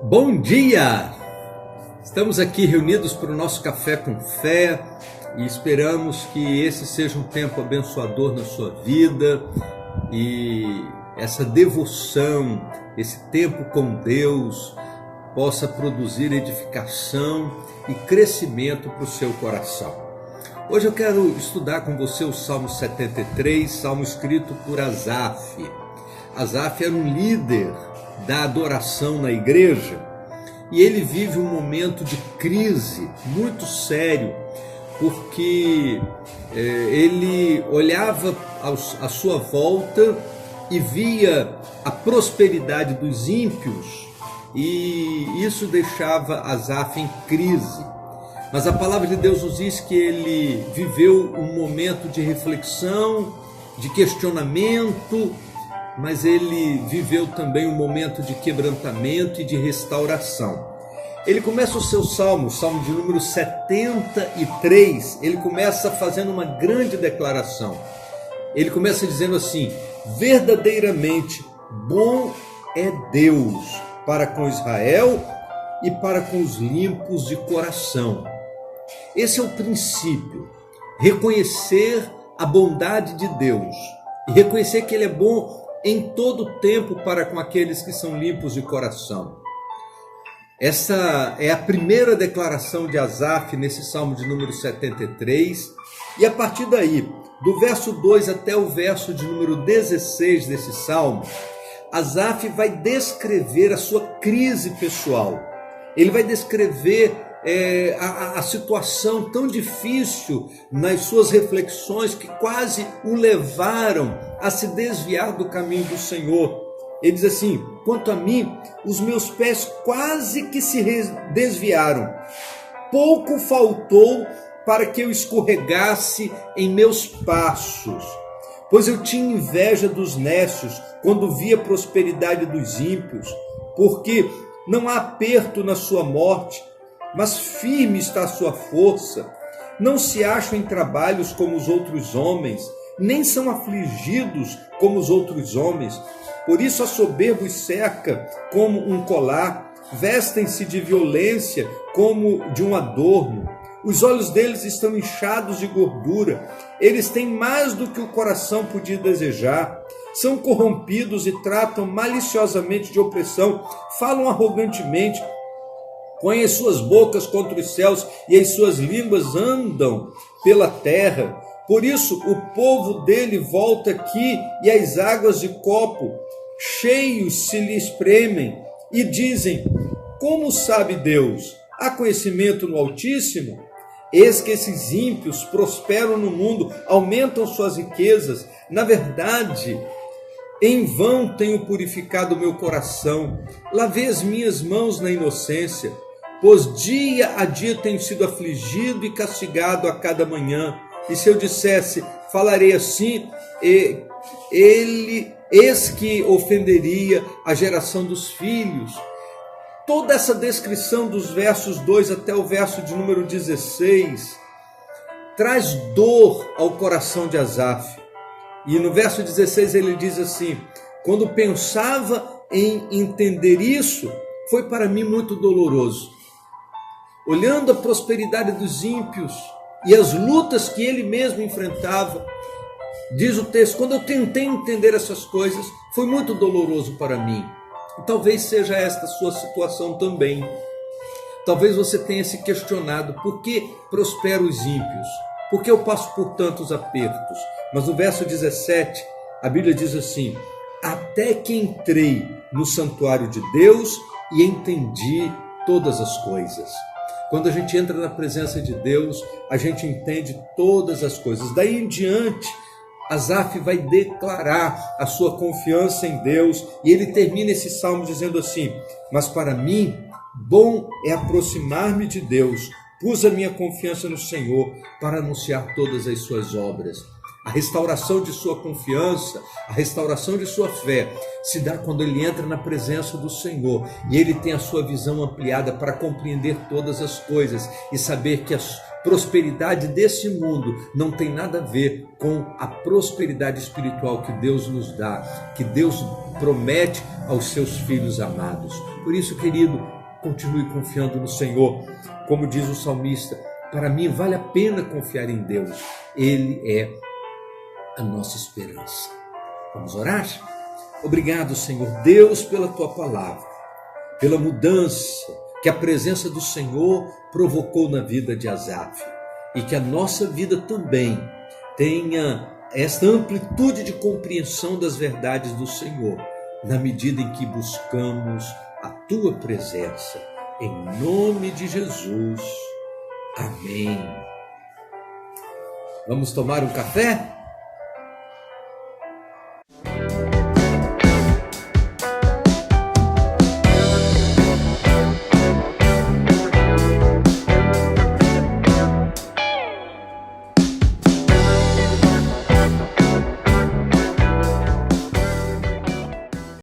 Bom dia! Estamos aqui reunidos para o nosso Café com Fé e esperamos que esse seja um tempo abençoador na sua vida e essa devoção, esse tempo com Deus possa produzir edificação e crescimento para o seu coração. Hoje eu quero estudar com você o Salmo 73, salmo escrito por Asaf. Asaf era um líder da adoração na igreja e ele vive um momento de crise muito sério, porque ele olhava à sua volta e via a prosperidade dos ímpios e isso deixava Asaf em crise. Mas a palavra de Deus nos diz que ele viveu um momento de reflexão, de questionamento, mas ele viveu também um momento de quebrantamento e de restauração. Ele começa o seu salmo, o salmo de número 73, ele começa fazendo uma grande declaração. Ele começa dizendo assim: verdadeiramente bom é Deus para com Israel e para com os limpos de coração. Esse é o princípio, reconhecer a bondade de Deus e reconhecer que Ele é bom em todo tempo para com aqueles que são limpos de coração. Essa é a primeira declaração de Asaf nesse salmo de número 73, e a partir daí, do verso 2 até o verso de número 16 desse salmo, Asaf vai descrever a sua crise pessoal. Ele vai descrever a situação tão difícil nas suas reflexões que quase o levaram a se desviar do caminho do Senhor. Ele diz assim: quanto a mim, os meus pés quase que se desviaram. Pouco faltou para que eu escorregasse em meus passos, pois eu tinha inveja dos nécios quando via a prosperidade dos ímpios, porque não há aperto na sua morte, mas firme está a sua força. Não se acham em trabalhos como os outros homens, nem são afligidos como os outros homens. Por isso a soberba os cerca como um colar, vestem-se de violência como de um adorno. Os olhos deles estão inchados de gordura, eles têm mais do que o coração podia desejar. São corrompidos e tratam maliciosamente de opressão, falam arrogantemente, põem as suas bocas contra os céus e as suas línguas andam pela terra. Por isso o povo dele volta aqui e as águas de copo cheios se lhe espremem e dizem: como sabe Deus? Há conhecimento no Altíssimo? Eis que esses ímpios prosperam no mundo, aumentam suas riquezas. Na verdade, em vão tenho purificado o meu coração, lavei as minhas mãos na inocência, pois dia a dia tenho sido afligido e castigado a cada manhã. E se eu dissesse, falarei assim, eis que ofenderia a geração dos filhos. Toda essa descrição dos versos 2 até o verso de número 16 traz dor ao coração de Asaf. E no verso 16 ele diz assim: quando pensava em entender isso, foi para mim muito doloroso. Olhando a prosperidade dos ímpios e as lutas que ele mesmo enfrentava, diz o texto, quando eu tentei entender essas coisas, foi muito doloroso para mim. E talvez seja esta a sua situação também. Talvez você tenha se questionado: por que prosperam os ímpios? Por que eu passo por tantos apertos? Mas no verso 17, a Bíblia diz assim: até que entrei no santuário de Deus e entendi todas as coisas. Quando a gente entra na presença de Deus, a gente entende todas as coisas. Daí em diante, Asaf vai declarar a sua confiança em Deus e ele termina esse salmo dizendo assim: mas para mim, bom é aproximar-me de Deus, pus a minha confiança no Senhor para anunciar todas as suas obras. A restauração de sua confiança, a restauração de sua fé se dá quando ele entra na presença do Senhor e ele tem a sua visão ampliada para compreender todas as coisas e saber que a prosperidade desse mundo não tem nada a ver com a prosperidade espiritual que Deus nos dá, que Deus promete aos seus filhos amados. Por isso, querido, continue confiando no Senhor. Como diz o salmista, para mim vale a pena confiar em Deus. Ele é a nossa esperança. Vamos orar? Obrigado, Senhor Deus, pela tua palavra, pela mudança que a presença do Senhor provocou na vida de Asaf, e que a nossa vida também tenha esta amplitude de compreensão das verdades do Senhor, na medida em que buscamos a tua presença. Em nome de Jesus. Amém. Vamos tomar um café?